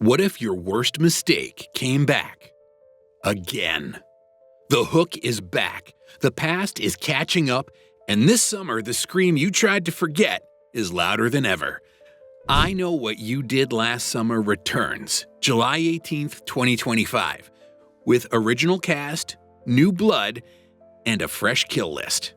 What if your worst mistake came back? Again. The hook is back, the past is catching up, and this summer the scream you tried to forget is louder than ever. I Know What You Did Last Summer returns, July 18th, 2025, with original cast, new blood, and a fresh kill list.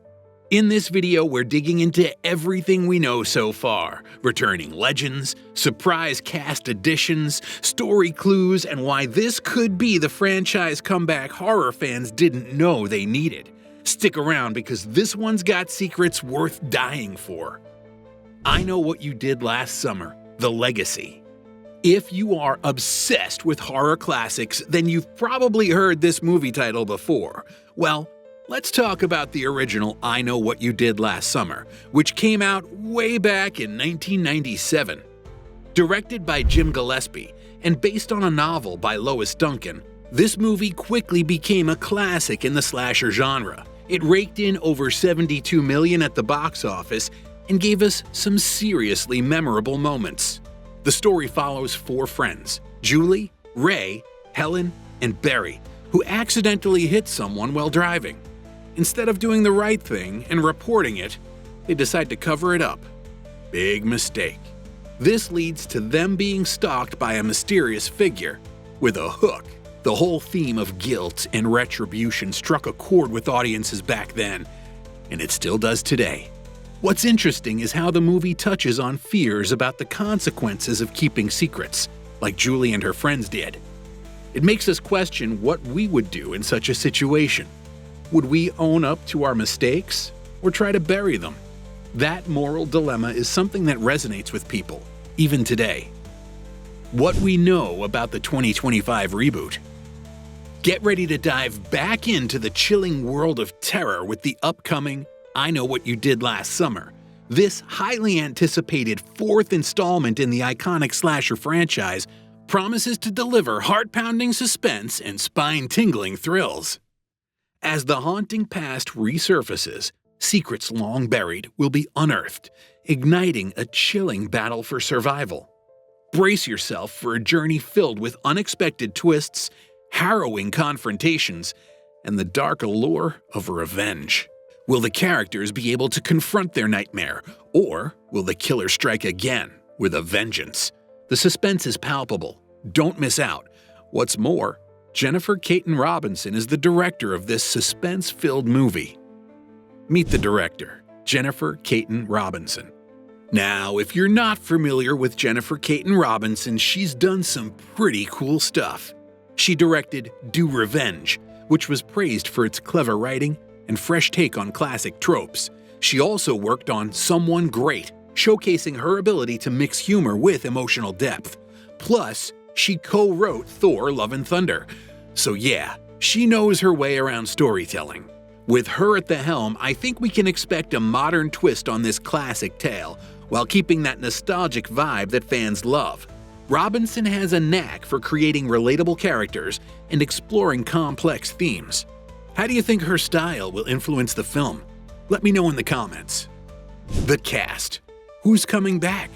In this video, we're digging into everything we know so far, returning legends, surprise cast additions, story clues, and why this could be the franchise comeback horror fans didn't know they needed. Stick around because this one's got secrets worth dying for. I Know What You Did Last Summer, The Legacy. If you are obsessed with horror classics, then you've probably heard this movie title before. Well, let's talk about the original I Know What You Did Last Summer, which came out way back in 1997. Directed by Jim Gillespie and based on a novel by Lois Duncan, this movie quickly became a classic in the slasher genre. It raked in over $72 million at the box office and gave us some seriously memorable moments. The story follows four friends, Julie, Ray, Helen, and Barry, who accidentally hit someone while driving. Instead of doing the right thing and reporting it, they decide to cover it up. Big mistake. This leads to them being stalked by a mysterious figure with a hook. The whole theme of guilt and retribution struck a chord with audiences back then, and it still does today. What's interesting is how the movie touches on fears about the consequences of keeping secrets, like Julie and her friends did. It makes us question what we would do in such a situation. Would we own up to our mistakes or try to bury them? That moral dilemma is something that resonates with people, even today. What we know about the 2025 reboot. Get ready to dive back into the chilling world of terror with the upcoming I Know What You Did Last Summer. This highly anticipated fourth installment in the iconic slasher franchise promises to deliver heart-pounding suspense and spine-tingling thrills. As the haunting past resurfaces, secrets long buried will be unearthed, igniting a chilling battle for survival. Brace yourself for a journey filled with unexpected twists, harrowing confrontations, and the dark allure of revenge. Will the characters be able to confront their nightmare, or will the killer strike again with a vengeance? The suspense is palpable. Don't miss out. What's more, Jennifer Kaytin Robinson is the director of this suspense-filled movie. Meet the director, Jennifer Kaytin Robinson. Now, if you're not familiar with Jennifer Kaytin Robinson, she's done some pretty cool stuff. She directed Do Revenge, which was praised for its clever writing and fresh take on classic tropes. She also worked on Someone Great, showcasing her ability to mix humor with emotional depth. Plus, she co-wrote Thor: Love and Thunder. So yeah, she knows her way around storytelling. With her at the helm, I think we can expect a modern twist on this classic tale, while keeping that nostalgic vibe that fans love. Robinson has a knack for creating relatable characters and exploring complex themes. How do you think her style will influence the film? Let me know in the comments. The cast. Who's coming back?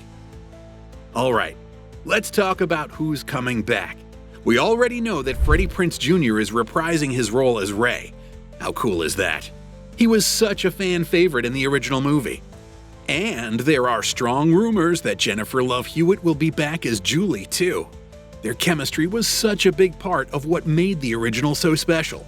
Alright, let's talk about who's coming back. We already know that Freddie Prinze Jr. is reprising his role as Ray. How cool is that? He was such a fan favorite in the original movie. And there are strong rumors that Jennifer Love Hewitt will be back as Julie too. Their chemistry was such a big part of what made the original so special.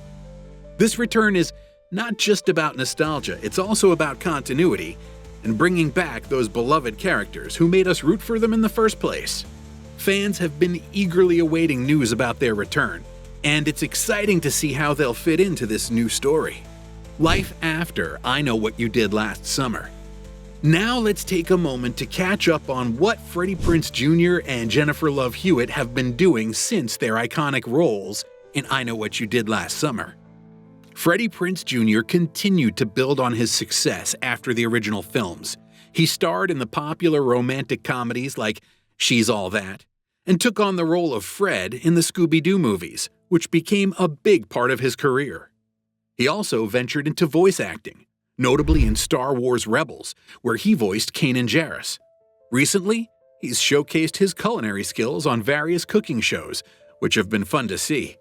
This return is not just about nostalgia, it's also about continuity and bringing back those beloved characters who made us root for them in the first place. Fans have been eagerly awaiting news about their return, and it's exciting to see how they'll fit into this new story. Life after I Know What You Did Last Summer. Now let's take a moment to catch up on what Freddie Prinze Jr. and Jennifer Love Hewitt have been doing since their iconic roles in I Know What You Did Last Summer. Freddie Prinze Jr. continued to build on his success after the original films. He starred in the popular romantic comedies like She's All That, and took on the role of Fred in the Scooby-Doo movies, which became a big part of his career. He also ventured into voice acting, notably in Star Wars Rebels, where he voiced Kanan Jarrus. Recently, He's showcased his culinary skills on various cooking shows, which have been fun to see.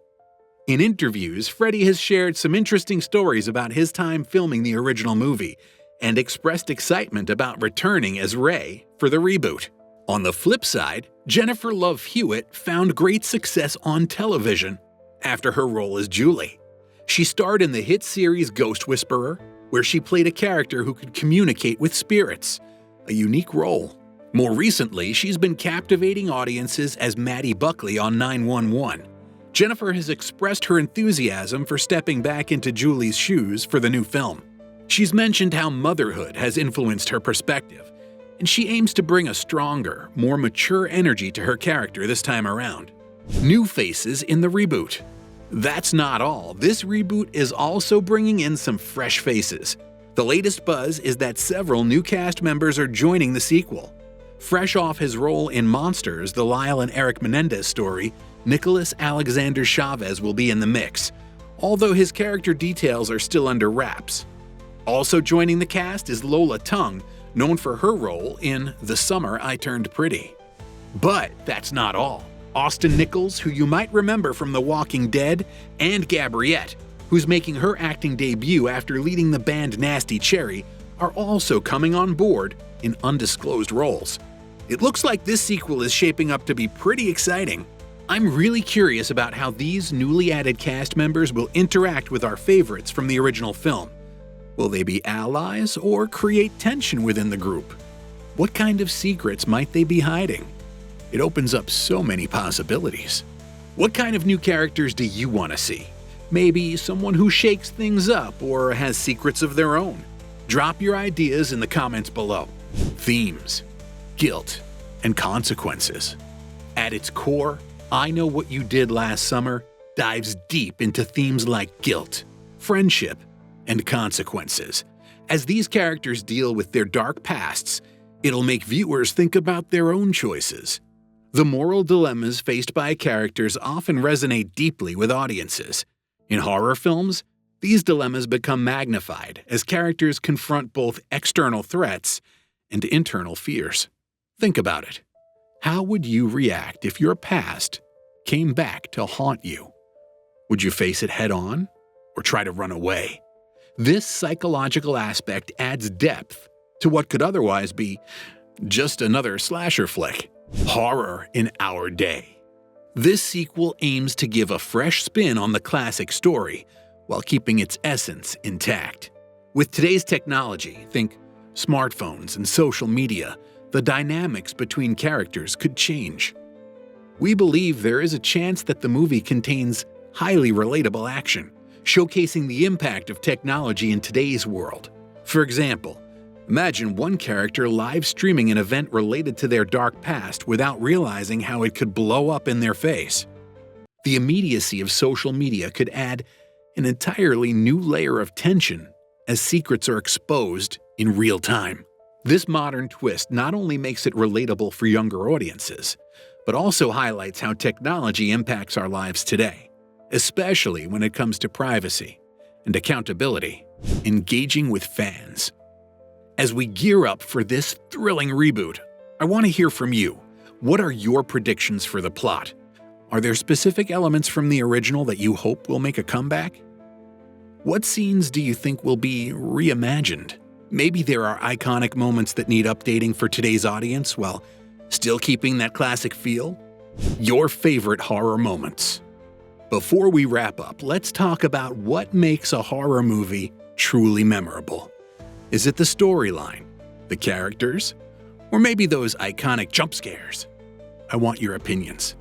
In interviews, Freddie has shared some interesting stories about his time filming the original movie and expressed excitement about returning as Ray for the reboot. On the flip side, Jennifer Love Hewitt found great success on television after her role as Julie. She starred in the hit series Ghost Whisperer, where she played a character who could communicate with spirits, a unique role. More recently, she's been captivating audiences as Maddie Buckley on 911. Jennifer has expressed her enthusiasm for stepping back into Julie's shoes for the new film. She's mentioned how motherhood has influenced her perspective, and she aims to bring a stronger, more mature energy to her character this time around. New faces in the reboot. That's not all. This reboot is also bringing in some fresh faces. The latest buzz is that several new cast members are joining the sequel. Fresh off his role in Monsters, the Lyle and Eric Menendez story, Nicholas Alexander Chavez will be in the mix, although his character details are still under wraps. Also joining the cast is Lola Tung, known for her role in The Summer I Turned Pretty. But that's not all. Austin Nichols, who you might remember from The Walking Dead, and Gabbriette, who's making her acting debut after leading the band Nasty Cherry, are also coming on board in undisclosed roles. It looks like this sequel is shaping up to be pretty exciting. I'm really curious about how these newly added cast members will interact with our favorites from the original film. Will they be allies or create tension within the group? What kind of secrets might they be hiding? It opens up so many possibilities. What kind of new characters do you want to see? Maybe someone who shakes things up or has secrets of their own? Drop your ideas in the comments below. Themes, guilt, and consequences. At its core, I Know What You Did Last Summer dives deep into themes like guilt, friendship, and consequences. As these characters deal with their dark pasts, it'll make viewers think about their own choices. The moral dilemmas faced by characters often resonate deeply with audiences. In horror films, these dilemmas become magnified as characters confront both external threats and internal fears. Think about it. How would you react if your past came back to haunt you? Would you face it head-on or try to run away? This psychological aspect adds depth to what could otherwise be just another slasher flick. Horror in Our Day. This sequel aims to give a fresh spin on the classic story while keeping its essence intact. With today's technology, think smartphones and social media, the dynamics between characters could change. We believe there is a chance that the movie contains highly relatable action, showcasing the impact of technology in today's world. For example, imagine one character live streaming an event related to their dark past without realizing how it could blow up in their face. The immediacy of social media could add an entirely new layer of tension as secrets are exposed in real time. This modern twist not only makes it relatable for younger audiences, but also highlights how technology impacts our lives today, especially when it comes to privacy and accountability, engaging with fans. As we gear up for this thrilling reboot, I want to hear from you. What are your predictions for the plot? Are there specific elements from the original that you hope will make a comeback? What scenes do you think will be reimagined? Maybe there are iconic moments that need updating for today's audience while still keeping that classic feel? Your favorite horror moments. Before we wrap up, let's talk about what makes a horror movie truly memorable. Is it the storyline, the characters, or maybe those iconic jump scares? I want your opinions.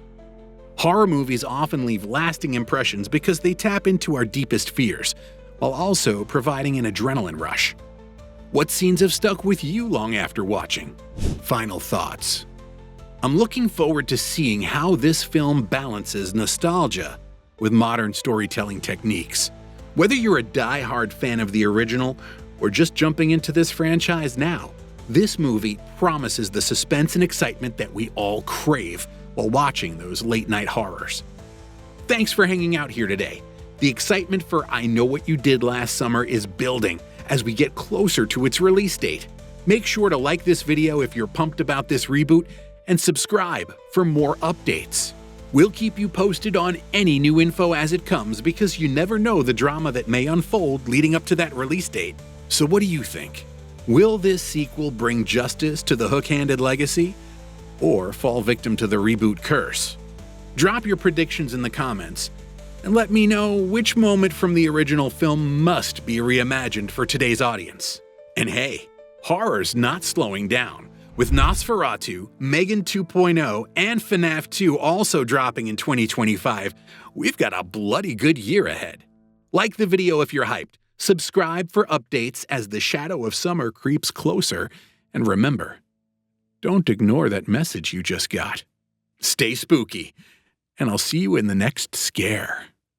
Horror movies often leave lasting impressions because they tap into our deepest fears, while also providing an adrenaline rush. What scenes have stuck with you long after watching? Final thoughts. I'm looking forward to seeing how this film balances nostalgia with modern storytelling techniques. Whether you're a die-hard fan of the original or just jumping into this franchise now, this movie promises the suspense and excitement that we all crave while watching those late-night horrors. Thanks for hanging out here today. The excitement for I Know What You Did Last Summer is building as we get closer to its release date. Make sure to like this video if you're pumped about this reboot, and subscribe for more updates. We'll keep you posted on any new info as it comes because you never know the drama that may unfold leading up to that release date. So what do you think? Will this sequel bring justice to the hook-handed legacy, or fall victim to the reboot curse? Drop your predictions in the comments, and let me know which moment from the original film must be reimagined for today's audience. And hey, horror's not slowing down. With Nosferatu, Megan 2.0, and FNAF 2 also dropping in 2025, we've got a bloody good year ahead. Like the video if you're hyped, subscribe for updates as the shadow of summer creeps closer, and remember, don't ignore that message you just got. Stay spooky, and I'll see you in the next scare.